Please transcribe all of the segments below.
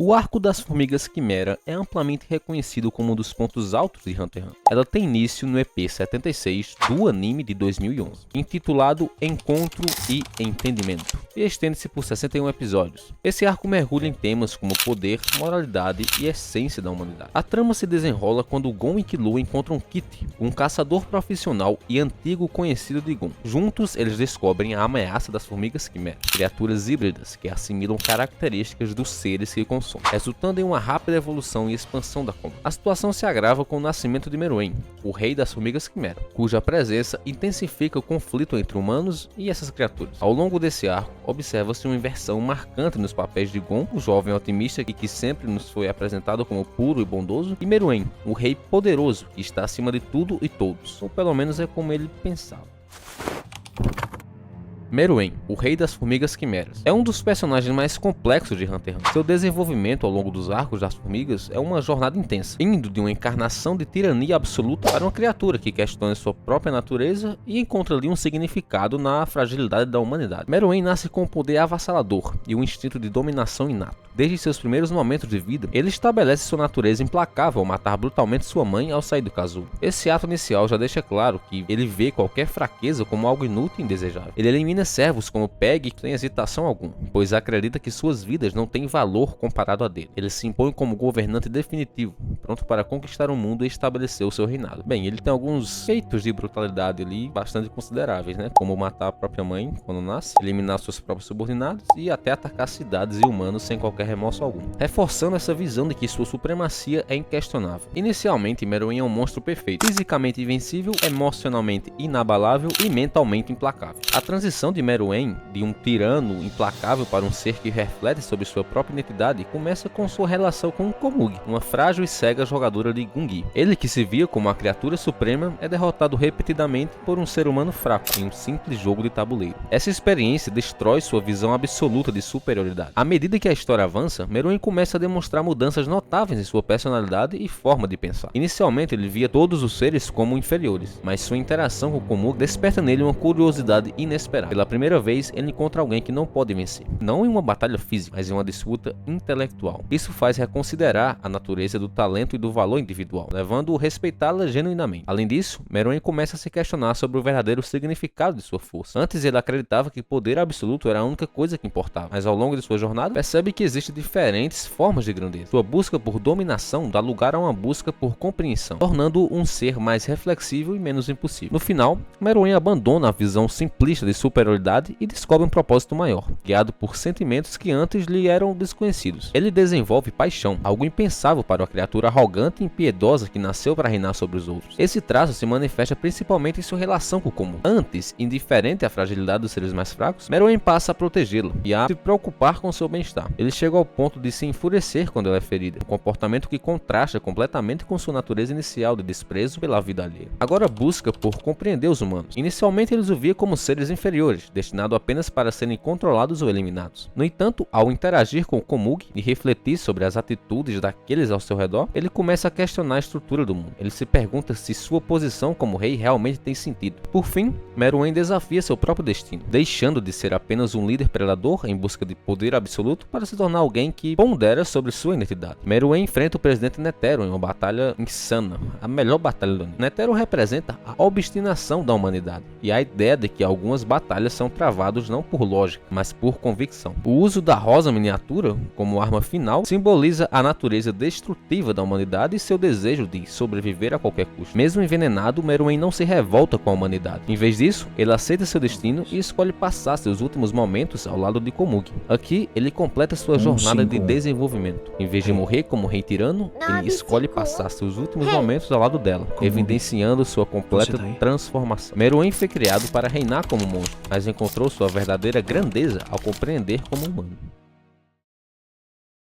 O arco das formigas quimera é amplamente reconhecido como um dos pontos altos de Hunter x Hunter. Ela tem início no EP 76 do anime de 2011, intitulado Encontro e Entendimento, e estende-se por 61 episódios. Esse arco mergulha em temas como poder, moralidade e essência da humanidade. A trama se desenrola quando Gon e Killua encontram Kit, um caçador profissional e antigo conhecido de Gon. Juntos, eles descobrem a ameaça das formigas quimera, criaturas híbridas que assimilam características dos seres que consomem, resultando em uma rápida evolução e expansão da comunidade. A situação se agrava com o nascimento de Meruem, o rei das formigas quimera, cuja presença intensifica o conflito entre humanos e essas criaturas. Ao longo desse arco, observa-se uma inversão marcante nos papéis de Gon, o jovem otimista que sempre nos foi apresentado como puro e bondoso, e Meruem, o rei poderoso que está acima de tudo e todos, ou pelo menos é como ele pensava. Meruem, o rei das formigas quimeras, é um dos personagens mais complexos de Hunter x Hunter. Seu desenvolvimento ao longo dos arcos das formigas é uma jornada intensa, indo de uma encarnação de tirania absoluta para uma criatura que questiona sua própria natureza e encontra ali um significado na fragilidade da humanidade. Meruem nasce com um poder avassalador e um instinto de dominação inato. Desde seus primeiros momentos de vida, ele estabelece sua natureza implacável ao matar brutalmente sua mãe ao sair do casulo. Esse ato inicial já deixa claro que ele vê qualquer fraqueza como algo inútil e indesejável. Ele elimina servos como Peg sem hesitação alguma, pois acredita que suas vidas não têm valor comparado a dele. Ele se impõe como governante definitivo, pronto para conquistar o mundo e estabelecer o seu reinado. Bem, ele tem alguns feitos de brutalidade ali bastante consideráveis, né? Como matar a própria mãe quando nasce, eliminar seus próprios subordinados e até atacar cidades e humanos sem qualquer remorso algum, reforçando essa visão de que sua supremacia é inquestionável. Inicialmente, Meruem é um monstro perfeito, fisicamente invencível, emocionalmente inabalável e mentalmente implacável. A transição de Meruem, de um tirano implacável para um ser que reflete sobre sua própria identidade, começa com sua relação com Komugi, uma frágil e cega jogadora de Gungi. Ele, que se via como a criatura suprema, é derrotado repetidamente por um ser humano fraco em um simples jogo de tabuleiro. Essa experiência destrói sua visão absoluta de superioridade. À medida que a história avança, Meruem começa a demonstrar mudanças notáveis em sua personalidade e forma de pensar. Inicialmente, ele via todos os seres como inferiores, mas sua interação com Komugi desperta nele uma curiosidade inesperada. Pela primeira vez, ele encontra alguém que não pode vencer, não em uma batalha física, mas em uma disputa intelectual. Isso faz reconsiderar a natureza do talento e do valor individual, levando-o a respeitá-la genuinamente. Além disso, Meruem começa a se questionar sobre o verdadeiro significado de sua força. Antes, ele acreditava que poder absoluto era a única coisa que importava, mas ao longo de sua jornada, percebe que existem diferentes formas de grandeza. Sua busca por dominação dá lugar a uma busca por compreensão, tornando-o um ser mais reflexivo e menos impulsivo. No final, Meruem abandona a visão simplista de superioridade e descobre um propósito maior, guiado por sentimentos que antes lhe eram desconhecidos. Ele desenvolve paixão, algo impensável para uma criatura arrogante e impiedosa que nasceu para reinar sobre os outros. Esse traço se manifesta principalmente em sua relação com o comum. Antes, indiferente à fragilidade dos seres mais fracos, Meruem passa a protegê-la e a se preocupar com seu bem-estar. Ele chega ao ponto de se enfurecer quando ela é ferida, um comportamento que contrasta completamente com sua natureza inicial de desprezo pela vida alheia. Agora busca por compreender os humanos. Inicialmente eles o via como seres inferiores, destinados apenas para serem controlados ou eliminados. No entanto, ao interagir com Komugi e refletir sobre as atitudes daqueles ao seu redor, ele começa a questionar a estrutura do mundo. Ele se pergunta se sua posição como rei realmente tem sentido. Por fim, Meruem desafia seu próprio destino, deixando de ser apenas um líder predador em busca de poder absoluto para se tornar alguém que pondera sobre sua identidade. Meruem enfrenta o presidente Netero em uma batalha insana, a melhor batalha do anime. Netero representa a obstinação da humanidade e a ideia de que algumas batalhas são travadas não por lógica, mas por convicção. O uso da rosa miniatura como arma final simboliza a natureza destrutiva da humanidade e seu desejo de sobreviver a qualquer custo. Mesmo envenenado, Meruem não se revolta com a humanidade. Em vez disso, ele aceita seu destino e escolhe passar seus últimos momentos ao lado de Komugi. Aqui, ele completa sua jornada de desenvolvimento. Em vez de morrer como rei tirano, ele escolhe passar seus últimos momentos ao lado dela, evidenciando sua completa transformação. Meruem foi criado para reinar como monstro, mas encontrou sua verdadeira grandeza ao compreender como humano.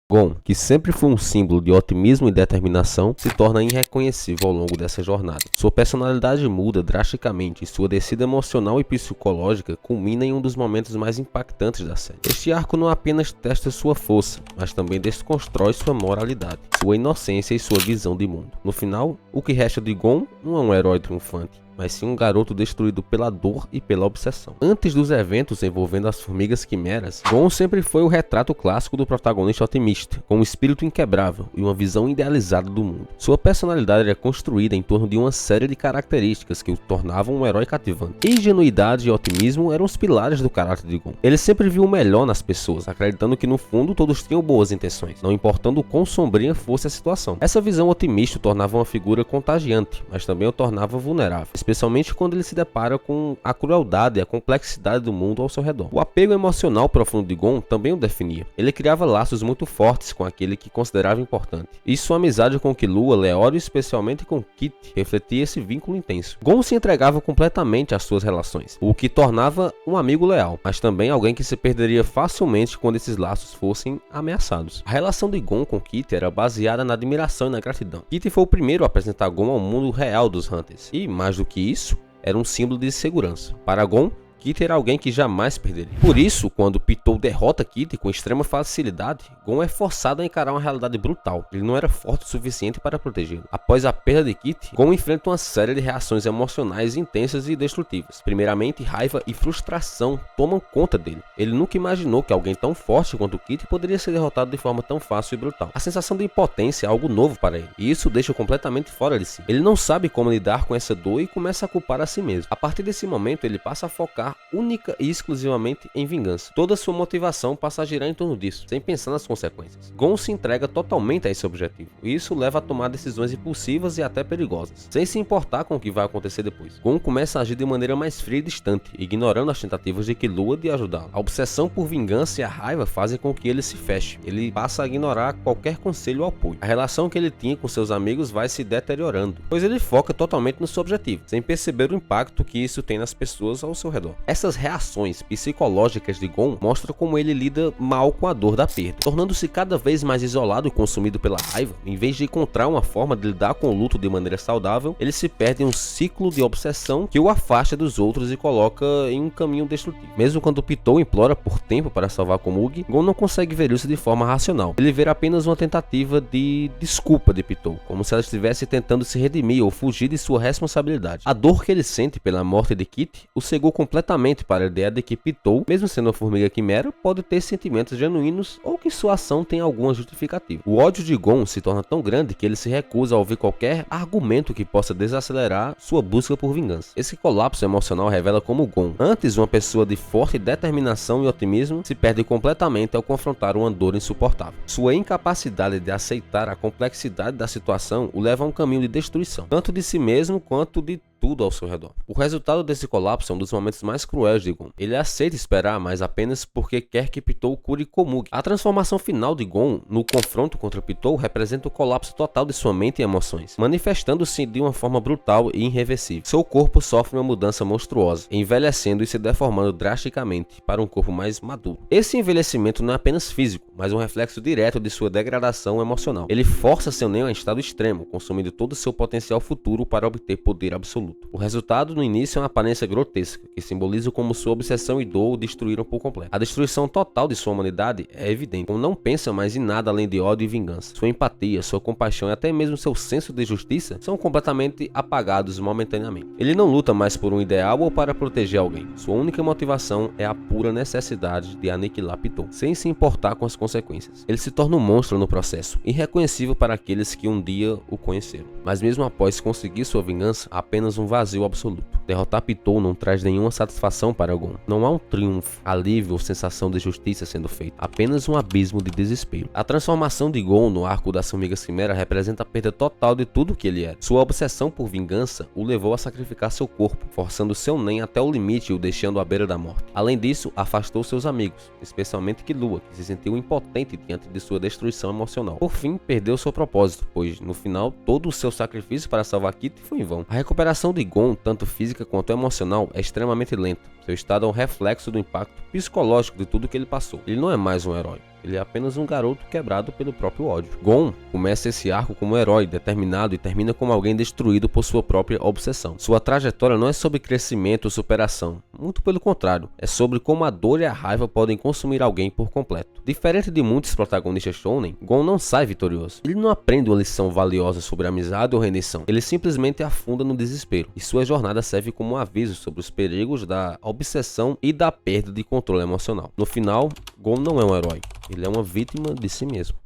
Gon, que sempre foi um símbolo de otimismo e determinação, se torna irreconhecível ao longo dessa jornada. Sua personalidade muda drasticamente e sua descida emocional e psicológica culmina em um dos momentos mais impactantes da série. Este arco não apenas testa sua força, mas também desconstrói sua moralidade, sua inocência e sua visão de mundo. No final, o que resta de Gon não é um herói triunfante, mas sim um garoto destruído pela dor e pela obsessão. Antes dos eventos envolvendo as formigas quimeras, Gon sempre foi o retrato clássico do protagonista otimista, com um espírito inquebrável e uma visão idealizada do mundo. Sua personalidade era construída em torno de uma série de características que o tornavam um herói cativante. Ingenuidade e otimismo eram os pilares do caráter de Gon. Ele sempre viu o melhor nas pessoas, acreditando que no fundo todos tinham boas intenções, não importando o quão sombria fosse a situação. Essa visão otimista o tornava uma figura contagiante, mas também o tornava vulnerável, especialmente quando ele se depara com a crueldade e a complexidade do mundo ao seu redor. O apego emocional profundo de Gon também o definia. Ele criava laços muito fortes com aquele que considerava importante, e sua amizade com Killua, Leório e especialmente com Kit refletia esse vínculo intenso. Gon se entregava completamente às suas relações, o que tornava um amigo leal, mas também alguém que se perderia facilmente quando esses laços fossem ameaçados. A relação de Gon com Kit era baseada na admiração e na gratidão. Kit foi o primeiro a apresentar Gon ao mundo real dos Hunters, e mais do que isso, era um símbolo de segurança. Para Gon, Kit era alguém que jamais perderia. Por isso, quando Pitou derrota Kit com extrema facilidade, Gon é forçado a encarar uma realidade brutal. Ele não era forte o suficiente para protegê-lo. Após a perda de Kit, Gon enfrenta uma série de reações emocionais intensas e destrutivas. Primeiramente, raiva e frustração tomam conta dele. Ele nunca imaginou que alguém tão forte quanto Kit poderia ser derrotado de forma tão fácil e brutal. A sensação de impotência é algo novo para ele, e isso o deixa completamente fora de si. Ele não sabe como lidar com essa dor e começa a culpar a si mesmo. A partir desse momento, ele passa a focar única e exclusivamente em vingança. Toda sua motivação passa a girar em torno disso, sem pensar nas consequências. Gon se entrega totalmente a esse objetivo, e isso leva a tomar decisões impulsivas e até perigosas, sem se importar com o que vai acontecer depois. Gon começa a agir de maneira mais fria e distante, ignorando as tentativas de Killua de ajudá-lo. A obsessão por vingança e a raiva fazem com que ele se feche. Ele passa a ignorar qualquer conselho ou apoio. A relação que ele tinha com seus amigos vai se deteriorando, pois ele foca totalmente no seu objetivo, sem perceber o impacto que isso tem nas pessoas ao seu redor. Essas reações psicológicas de Gon mostram como ele lida mal com a dor da perda, tornando-se cada vez mais isolado e consumido pela raiva. Em vez de encontrar uma forma de lidar com o luto de maneira saudável, ele se perde em um ciclo de obsessão que o afasta dos outros e coloca em um caminho destrutivo. Mesmo quando Pitou implora por tempo para salvar Komugi, Gon não consegue ver isso de forma racional. Ele vê apenas uma tentativa de desculpa de Pitou, como se ela estivesse tentando se redimir ou fugir de sua responsabilidade. A dor que ele sente pela morte de Kit o cegou completamente para a ideia de que Pitou, mesmo sendo uma formiga quimera, pode ter sentimentos genuínos ou que sua ação tem alguma justificativa. O ódio de Gon se torna tão grande que ele se recusa a ouvir qualquer argumento que possa desacelerar sua busca por vingança. Esse colapso emocional revela como Gon, antes uma pessoa de forte determinação e otimismo, se perde completamente ao confrontar uma dor insuportável. Sua incapacidade de aceitar a complexidade da situação o leva a um caminho de destruição, tanto de si mesmo quanto de tudo ao seu redor. O resultado desse colapso é um dos momentos mais cruéis de Gon. Ele aceita esperar, mas apenas porque quer que Pitou cure Komugi. A transformação final de Gon no confronto contra Pitou representa o colapso total de sua mente e emoções, manifestando-se de uma forma brutal e irreversível. Seu corpo sofre uma mudança monstruosa, envelhecendo e se deformando drasticamente para um corpo mais maduro. Esse envelhecimento não é apenas físico, mas um reflexo direto de sua degradação emocional. Ele força seu Nen a estado extremo, consumindo todo o seu potencial futuro para obter poder absoluto. O resultado no início é uma aparência grotesca, que simboliza como sua obsessão e dor o destruíram por completo. A destruição total de sua humanidade é evidente, como não pensa mais em nada além de ódio e vingança. Sua empatia, sua compaixão e até mesmo seu senso de justiça são completamente apagados momentaneamente. Ele não luta mais por um ideal ou para proteger alguém. Sua única motivação é a pura necessidade de aniquilar Pitou, sem se importar com as consequências. Ele se torna um monstro no processo, irreconhecível para aqueles que um dia o conheceram. Mas mesmo após conseguir sua vingança, apenas um vazio absoluto. Derrotar Pitou não traz nenhuma satisfação para Gon. Não há um triunfo, alívio ou sensação de justiça sendo feita, apenas um abismo de desespero. A transformação de Gon no arco das formigas quimera representa a perda total de tudo que ele era. Sua obsessão por vingança o levou a sacrificar seu corpo, forçando seu Nen até o limite e o deixando à beira da morte. Além disso, afastou seus amigos, especialmente Killua, que se sentiu impotente diante de sua destruição emocional. Por fim, perdeu seu propósito, pois no final todo o seu sacrifício para salvar Kit foi em vão. A recuperação de Gon, tanto física quanto emocional, é extremamente lenta. Seu estado é um reflexo do impacto psicológico de tudo que ele passou. Ele não é mais um herói. Ele é apenas um garoto quebrado pelo próprio ódio. Gon começa esse arco como herói, determinado, e termina como alguém destruído por sua própria obsessão. Sua trajetória não é sobre crescimento ou superação, muito pelo contrário, é sobre como a dor e a raiva podem consumir alguém por completo. Diferente de muitos protagonistas shounen, Gon não sai vitorioso. Ele não aprende uma lição valiosa sobre amizade ou rendição, ele simplesmente afunda no desespero, e sua jornada serve como um aviso sobre os perigos da obsessão e da perda de controle emocional. No final, Gon não é um herói, ele é uma vítima de si mesmo.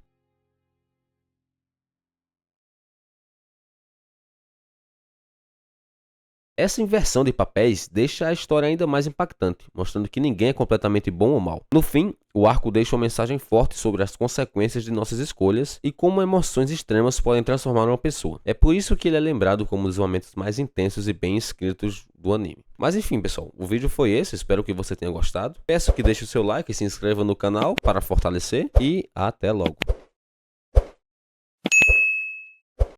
Essa inversão de papéis deixa a história ainda mais impactante, mostrando que ninguém é completamente bom ou mal. No fim, o arco deixa uma mensagem forte sobre as consequências de nossas escolhas e como emoções extremas podem transformar uma pessoa. É por isso que ele é lembrado como um dos momentos mais intensos e bem escritos do anime. Mas enfim, pessoal, o vídeo foi esse, espero que você tenha gostado. Peço que deixe o seu like e se inscreva no canal para fortalecer e até logo.